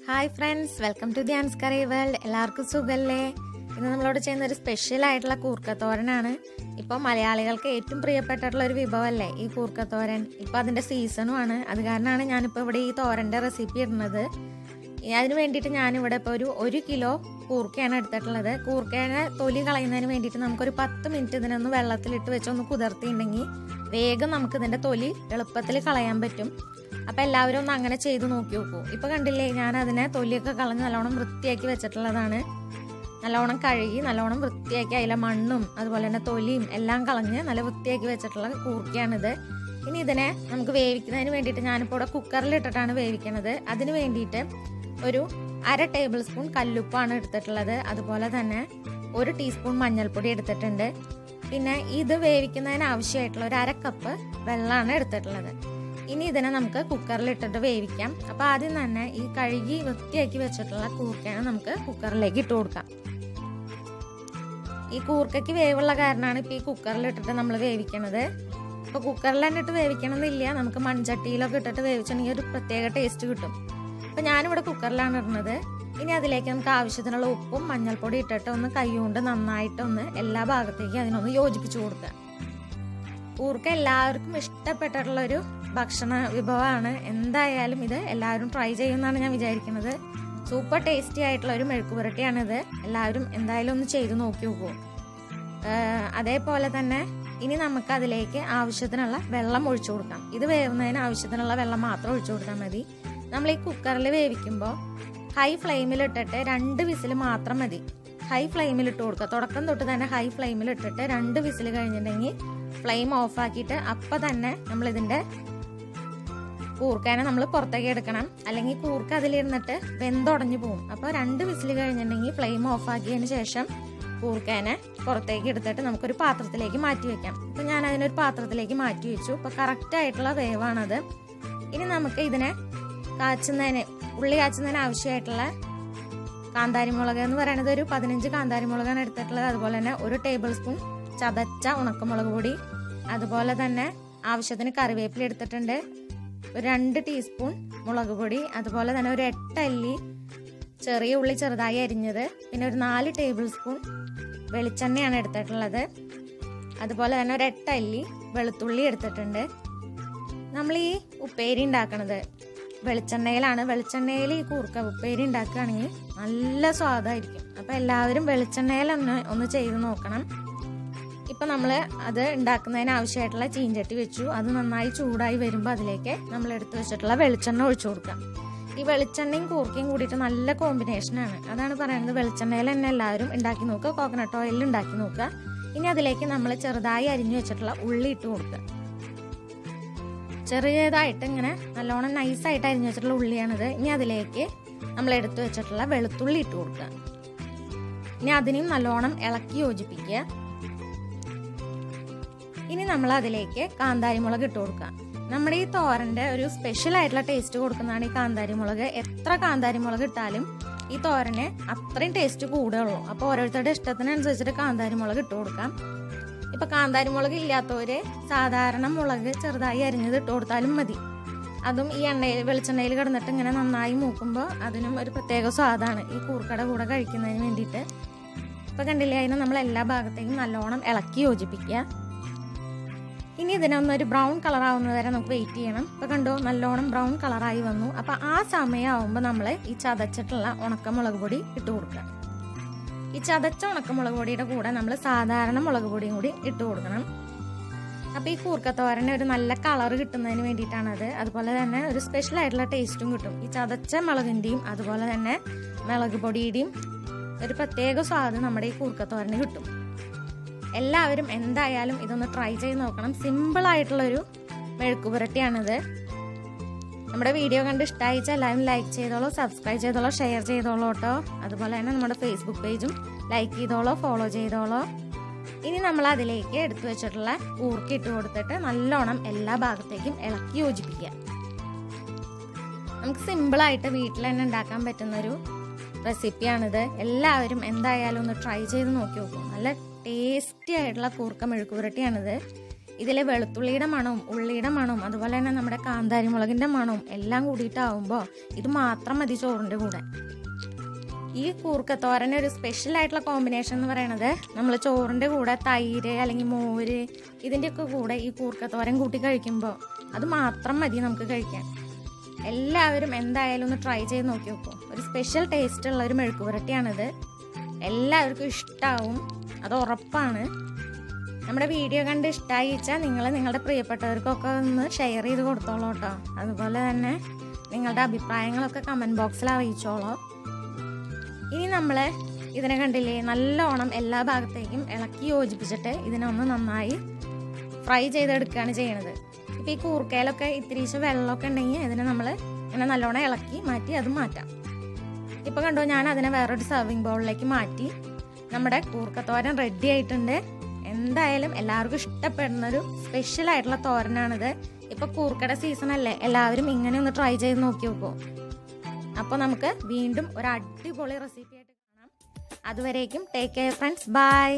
Hi friends, welcome to Dhyan's curry world. എല്ലാവർക്കും സുഖല്ലേ? ഇന്ന് നമ്മളോട് ചെയ്യുന്ന ഒരു സ്പെഷ്യൽ ആയിട്ടുള്ള കൂർക്കത്തോരനാണ്. ഇപ്പോൾ മലയാളികൾക്ക് ഏറ്റവും പ്രിയപ്പെട്ടിട്ടുള്ള ഒരു വിഭവമല്ലേ ഈ കൂർക്കത്തോരൻ. ഇപ്പോൾ അതിൻ്റെ സീസണുമാണ്. അത് കാരണമാണ് ഞാനിപ്പോൾ ഇവിടെ ഈ തോരൻ്റെ റെസിപ്പി ഇടുന്നത്. അതിന് വേണ്ടിയിട്ട് ഞാനിവിടെ ഇപ്പോൾ ഒരു കിലോ കൂർക്കയാണ് എടുത്തിട്ടുള്ളത്. കൂർക്കയുടെ തൊലി കളയുന്നതിന് വേണ്ടിയിട്ട് നമുക്കൊരു 10 മിനിറ്റ് ഇതിനൊന്ന് വെള്ളത്തിലിട്ട് വെച്ചൊന്ന് കുതിർത്തിയിട്ടുണ്ടെങ്കിൽ വേഗം നമുക്കിതിൻ്റെ തൊലി എളുപ്പത്തിൽ കളയാൻ പറ്റും. അപ്പോൾ എല്ലാവരും ഒന്ന് അങ്ങനെ ചെയ്ത് നോക്കി നോക്കൂ. ഇപ്പോൾ കണ്ടില്ലേ, ഞാൻ അതിനെ തൊലിയൊക്കെ കളഞ്ഞ് നല്ലോണം വൃത്തിയാക്കി വെച്ചിട്ടുള്ളതാണ്. നല്ലോണം കഴുകി നല്ലോണം വൃത്തിയാക്കി അതിലെ മണ്ണും അതുപോലെ തന്നെ തൊലിയും എല്ലാം കളഞ്ഞ് നല്ല വൃത്തിയാക്കി വെച്ചിട്ടുള്ള കൂർക്കയാണിത്. ഇനി ഇതിനെ നമുക്ക് വേവിക്കുന്നതിന് വേണ്ടിയിട്ട് ഞാനിപ്പോൾ ഇവിടെ കുക്കറിലിട്ടിട്ടാണ് വേവിക്കുന്നത്. അതിന് വേണ്ടിയിട്ട് ഒരു 1/2 ടേബിൾ സ്പൂൺ കല്ലുപ്പാണ് എടുത്തിട്ടുള്ളത്. അതുപോലെ തന്നെ 1 ടീസ്പൂൺ മഞ്ഞൾപ്പൊടി എടുത്തിട്ടുണ്ട്. പിന്നെ ഇത് വേവിക്കുന്നതിന് ആവശ്യമായിട്ടുള്ള ഒരു 1/2 കപ്പ് വെള്ളമാണ് എടുത്തിട്ടുള്ളത്. ഇനി ഇതിനെ നമുക്ക് കുക്കറിലിട്ടിട്ട് വേവിക്കാം. അപ്പോൾ ആദ്യം തന്നെ ഈ കഴുകി വൃത്തിയാക്കി വെച്ചിട്ടുള്ള കൂർക്കയാണ് നമുക്ക് കുക്കറിലേക്ക് ഇട്ട് കൊടുക്കാം. ഈ കൂർക്കയ്ക്ക് വേവുള്ള കാരണമാണ് ഇപ്പോൾ ഈ കുക്കറിലിട്ടിട്ട് നമ്മൾ വേവിക്കണത്. ഇപ്പോൾ കുക്കറിൽ തന്നെ ഇട്ട് വേവിക്കണമെന്നില്ല, നമുക്ക് മൺചട്ടിയിലൊക്കെ ഇട്ടിട്ട് വേവിച്ചിട്ടുണ്ടെങ്കിൽ ഒരു പ്രത്യേക ടേസ്റ്റ് കിട്ടും. അപ്പോൾ ഞാനിവിടെ കുക്കറിലാണ് ഇടുന്നത്. ഇനി അതിലേക്ക് നമുക്ക് ആവശ്യത്തിനുള്ള ഉപ്പും മഞ്ഞൾപ്പൊടി ഇട്ടിട്ട് ഒന്ന് കൈകൊണ്ട് നന്നായിട്ടൊന്ന് എല്ലാ ഭാഗത്തേക്കും അതിനൊന്ന് യോജിപ്പിച്ച് കൊടുക്കുക. കൂർക്ക എല്ലാവർക്കും ഇഷ്ടപ്പെട്ടിട്ടുള്ളൊരു ഭക്ഷണ വിഭവമാണ്. എന്തായാലും ഇത് എല്ലാവരും ട്രൈ ചെയ്യുമെന്നാണ് ഞാൻ വിചാരിക്കുന്നത്. സൂപ്പർ ടേസ്റ്റി ആയിട്ടുള്ള ഒരു മെഴുക്കുപുരട്ടിയാണിത്. എല്ലാവരും എന്തായാലും ഒന്ന് ചെയ്ത് നോക്കി നോക്കൂ. അതേപോലെ തന്നെ ഇനി നമുക്ക് അതിലേക്ക് ആവശ്യത്തിനുള്ള വെള്ളം ഒഴിച്ചു കൊടുക്കാം. ഇത് വേവുന്നതിന് ആവശ്യത്തിനുള്ള വെള്ളം മാത്രം ഒഴിച്ചു കൊടുത്താൽ മതി. നമ്മൾ ഈ കുക്കറിൽ വേവിക്കുമ്പോൾ ഹൈ ഫ്ലെയിമിലിട്ടിട്ട് 2 വിസിൽ മാത്രം മതി. ഹൈ ഫ്ലെയിമിലിട്ട് കൊടുക്കുക. തുടക്കം തൊട്ട് തന്നെ ഹൈ ഫ്ലെയിമിലിട്ടിട്ട് 2 വിസിൽ കഴിഞ്ഞിട്ടുണ്ടെങ്കിൽ ഫ്ലെയിം ഓഫാക്കിയിട്ട് അപ്പം തന്നെ നമ്മളിതിൻ്റെ കൂർക്കനെ നമ്മൾ പുറത്തേക്ക് എടുക്കണം. അല്ലെങ്കിൽ കൂർക്ക അതിലിരുന്നിട്ട് വെന്തുടഞ്ഞു പോകും. അപ്പോൾ 2 വിസിൽ കഴിഞ്ഞിട്ടുണ്ടെങ്കിൽ ഫ്ലെയിം ഓഫാക്കിയതിന് ശേഷം കൂർക്കനെ പുറത്തേക്ക് എടുത്തിട്ട് നമുക്കൊരു പാത്രത്തിലേക്ക് മാറ്റി വെക്കാം. അപ്പോൾ ഞാൻ അതിനൊരു പാത്രത്തിലേക്ക് മാറ്റി വെച്ചു. അപ്പോൾ കറക്റ്റ് ആയിട്ടുള്ള വേവാണത്. ഇനി നമുക്ക് ഇതിനെ ഉള്ളി കാച്ചുന്നതിന് ആവശ്യമായിട്ടുള്ള കാന്താരിമുളക് എന്ന് പറയുന്നത് ഒരു 15 കാന്താരിമുളകാണ് എടുത്തിട്ടുള്ളത്. അതുപോലെ തന്നെ 1 ടേബിൾ സ്പൂൺ ചതച്ച ഉണക്കമുളക് പൊടി, അതുപോലെ തന്നെ ആവശ്യത്തിന് കറിവേപ്പില എടുത്തിട്ടുണ്ട്, ഒരു 2 ടീസ്പൂൺ മുളക് പൊടി, അതുപോലെ തന്നെ ഒരു 8 അല്ലി ചെറിയ ഉള്ളി ചെറുതായി അരിഞ്ഞത്, പിന്നെ ഒരു 4 ടേബിൾ സ്പൂൺ വെളിച്ചെണ്ണയാണ് എടുത്തിട്ടുള്ളത്. അതുപോലെ തന്നെ ഒരു 8 അല്ലി വെളുത്തുള്ളി എടുത്തിട്ടുണ്ട്. നമ്മൾ ഈ ഉപ്പേരി ഉണ്ടാക്കണത് വെളിച്ചെണ്ണയിലാണ്. വെളിച്ചെണ്ണയിൽ ഈ കൂർക്ക ഉപ്പേരി ഉണ്ടാക്കുകയാണെങ്കിൽ നല്ല സ്വാദായിരിക്കും. അപ്പോൾ എല്ലാവരും വെളിച്ചെണ്ണയിൽ ഒന്ന് ചെയ്ത് നോക്കണം. ഇപ്പം നമ്മൾ അത് ഉണ്ടാക്കുന്നതിന് ആവശ്യമായിട്ടുള്ള ചീഞ്ചട്ടി വെച്ചു. അത് നന്നായി ചൂടായി വരുമ്പോൾ അതിലേക്ക് നമ്മൾ എടുത്തു വെച്ചിട്ടുള്ള വെളിച്ചെണ്ണ ഒഴിച്ചു കൊടുക്കാം. ഈ വെളിച്ചെണ്ണയും കൂർക്കയും കൂടിയിട്ട് നല്ല കോമ്പിനേഷനാണ്. അതാണ് പറയുന്നത്, വെളിച്ചെണ്ണയിൽ തന്നെ എല്ലാവരും ഉണ്ടാക്കി നോക്കുക, കോക്കനട്ട് ഓയിലിൽ ഉണ്ടാക്കി നോക്കുക. ഇനി അതിലേക്ക് നമ്മൾ ചെറുതായി അരിഞ്ഞു വെച്ചിട്ടുള്ള ഉള്ളി ഇട്ട് കൊടുക്കുക. ചെറിയതായിട്ട് ഇങ്ങനെ നല്ലോണം നൈസായിട്ട് അരിഞ്ഞു വെച്ചിട്ടുള്ള ഉള്ളിയാണിത്. ഇനി അതിലേക്ക് നമ്മൾ എടുത്തു വെച്ചിട്ടുള്ള വെളുത്തുള്ളി ഇട്ട് കൊടുക്കുക. ഇനി അതിനെയും നല്ലോണം ഇളക്കി യോജിപ്പിക്കുക. ഇനി നമ്മൾ അതിലേക്ക് കാന്താരിമുളക് ഇട്ട് കൊടുക്കുക. നമ്മുടെ ഈ തോരൻ്റെ ഒരു സ്പെഷ്യൽ ആയിട്ടുള്ള ടേസ്റ്റ് കൊടുക്കുന്നതാണ് ഈ കാന്താരിമുളക്. എത്ര കാന്താരിമുളക് ഇട്ടാലും ഈ തോരന് അത്രയും ടേസ്റ്റ് കൂടുകയുള്ളൂ. അപ്പോൾ ഓരോരുത്തരുടെ ഇഷ്ടത്തിനനുസരിച്ചിട്ട് കാന്താരിമുളക് ഇട്ട് കൊടുക്കാം. ഇപ്പം കാന്താരിമുളക് ഇല്ലാത്തവർ സാധാരണ മുളക് ചെറുതായി അരിഞ്ഞത് ഇട്ട് കൊടുത്താലും മതി. അതും ഈ വെളിച്ചെണ്ണയിൽ കിടന്നിട്ട് ഇങ്ങനെ നന്നായി മൂക്കുമ്പോൾ അതിനും ഒരു പ്രത്യേക സ്വാദാണ് ഈ കൂർക്കയുടെ കൂടെ കഴിക്കുന്നതിന് വേണ്ടിയിട്ട്. ഇപ്പം കണ്ടില്ലേ, അതിനെ നമ്മൾ എല്ലാ ഭാഗത്തേക്കും നല്ലോണം ഇളക്കി യോജിപ്പിക്കുക. ഇനി ഇതിനൊന്നൊരു ബ്രൗൺ കളർ ആവുന്നത് വരെ നമുക്ക് വെയിറ്റ് ചെയ്യണം. ഇപ്പോൾ കണ്ടോ, നല്ലോണം ബ്രൗൺ കളറായി വന്നു. അപ്പോൾ ആ സമയമാകുമ്പോൾ നമ്മൾ ഈ ചതച്ചിട്ടുള്ള ഉണക്കമുളക് പൊടി ഇട്ട് കൊടുക്കുക. ഈ ചതച്ച ഉണക്കമുളക് പൊടിയുടെ കൂടെ നമ്മൾ സാധാരണ മുളക് പൊടിയും കൂടി ഇട്ട് കൊടുക്കണം. അപ്പോൾ ഈ കൂർക്കത്തോരന് ഒരു നല്ല കളർ കിട്ടുന്നതിന് വേണ്ടിയിട്ടാണത്. അതുപോലെ തന്നെ ഒരു സ്പെഷ്യൽ ആയിട്ടുള്ള ടേസ്റ്റും കിട്ടും. ഈ ചതച്ച മുളകിൻ്റെയും അതുപോലെ തന്നെ മുളക് പൊടിയുടെയും ഒരു പ്രത്യേക സ്വാദ് നമ്മുടെ ഈ കൂർക്കത്തോരന് കിട്ടും. എല്ലാവരും എന്തായാലും ഇതൊന്ന് ട്രൈ ചെയ്ത് നോക്കണം. സിമ്പിളായിട്ടുള്ളൊരു മെഴുക്കുപുരട്ടിയാണിത്. നമ്മുടെ വീഡിയോ കണ്ട് ഇഷ്ടമായിച്ച എല്ലാവരും ലൈക്ക് ചെയ്തോളൂ, സബ്സ്ക്രൈബ് ചെയ്തോളൂ, ഷെയർ ചെയ്തോളൂ കേട്ടോ. അതുപോലെ തന്നെ നമ്മുടെ ഫേസ്ബുക്ക് പേജും ലൈക്ക് ചെയ്തോളൂ, ഫോളോ ചെയ്തോളൂ. ഇനി നമ്മൾ അതിലേക്ക് എടുത്തു വെച്ചിട്ടുള്ള കൂർക്ക ഇട്ട് കൊടുത്തിട്ട് നല്ലോണം എല്ലാ ഭാഗത്തേക്കും ഇളക്കി യോജിപ്പിക്കുക. നമുക്ക് സിമ്പിളായിട്ട് വീട്ടിൽ തന്നെ ഉണ്ടാക്കാൻ പറ്റുന്നൊരു റെസിപ്പിയാണിത്. എല്ലാവരും എന്തായാലും ഒന്ന് ട്രൈ ചെയ്ത് നോക്കി നോക്കൂ. നല്ല ടേസ്റ്റി ആയിട്ടുള്ള കൂർക്ക മെഴുക്കുപുരട്ടിയാണിത്. ഇതിലെ വെളുത്തുള്ളിയുടെ മണവും ഉള്ളിയുടെ മണവും അതുപോലെ തന്നെ നമ്മുടെ കാന്താരി മുളകിൻ്റെ മണവും എല്ലാം കൂടിയിട്ടാവുമ്പോൾ ഇത് മാത്രം മതി ചോറിൻ്റെ കൂടെ. ഈ കൂർക്കത്തോരന് ഒരു സ്പെഷ്യൽ ആയിട്ടുള്ള കോമ്പിനേഷൻ എന്ന് പറയുന്നത് നമ്മൾ ചോറിൻ്റെ കൂടെ തൈര് അല്ലെങ്കിൽ മോര് ഇതിൻ്റെയൊക്കെ കൂടെ ഈ കൂർക്കത്തോരൻ കൂട്ടി കഴിക്കുമ്പോൾ അത് മാത്രം മതി നമുക്ക് കഴിക്കാൻ. എല്ലാവരും എന്തായാലും ഒന്ന് ട്രൈ ചെയ്ത് നോക്കി നോക്കും. ഒരു സ്പെഷ്യൽ ടേസ്റ്റ് ഉള്ള ഒരു മെഴുക്ക് പുരട്ടിയാണിത്. എല്ലാവർക്കും ഇഷ്ടമാവും, അത് ഉറപ്പാണ്. നമ്മുടെ വീഡിയോ കണ്ട് ഇഷ്ടമായി വെച്ചാൽ നിങ്ങൾ നിങ്ങളുടെ പ്രിയപ്പെട്ടവർക്കൊക്കെ ഒന്ന് ഷെയർ ചെയ്ത് കൊടുത്തോളൂ കേട്ടോ. അതുപോലെ തന്നെ നിങ്ങളുടെ അഭിപ്രായങ്ങളൊക്കെ കമൻറ്റ് ബോക്സിൽ അറിയിച്ചോളൂ. ഇനി നമ്മൾ ഇതിനെ കണ്ടില്ലേ, നല്ലോണം എല്ലാ ഭാഗത്തേക്കും ഇളക്കി യോജിപ്പിച്ചിട്ട് ഇതിനെ ഒന്ന് നന്നായി ഫ്രൈ ചെയ്തെടുക്കുകയാണ് ചെയ്യണത്. ഇപ്പോൾ ഈ കൂർക്കയിലൊക്കെ ഇത്തിരീശ് വെള്ളമൊക്കെ ഉണ്ടെങ്കിൽ ഇതിനെ നമ്മൾ ഇങ്ങനെ നല്ലോണം ഇളക്കി മാറ്റി അത് മാറ്റാം. ഇപ്പോൾ കണ്ടോ, ഞാൻ അതിനെ വേറൊരു സർവിങ് ബൗളിലേക്ക് മാറ്റി. നമ്മുടെ കൂർക്കത്തോരൻ റെഡി ആയിട്ടുണ്ട്. എന്തായാലും എല്ലാവർക്കും ഇഷ്ടപ്പെടുന്നൊരു സ്പെഷ്യൽ ആയിട്ടുള്ള തോരനാണിത്. ഇപ്പോൾ കൂർക്കയുടെ സീസൺ അല്ലേ, എല്ലാവരും ഇങ്ങനെ ഒന്ന് ട്രൈ ചെയ്ത് നോക്കി നോക്കൂ. അപ്പോൾ നമുക്ക് വീണ്ടും ഒരു അടിപൊളി റെസിപ്പി ആയിട്ട് കാണാം. അതുവരേക്കും ടേക്ക് കെയർ ഫ്രണ്ട്സ്, ബൈ.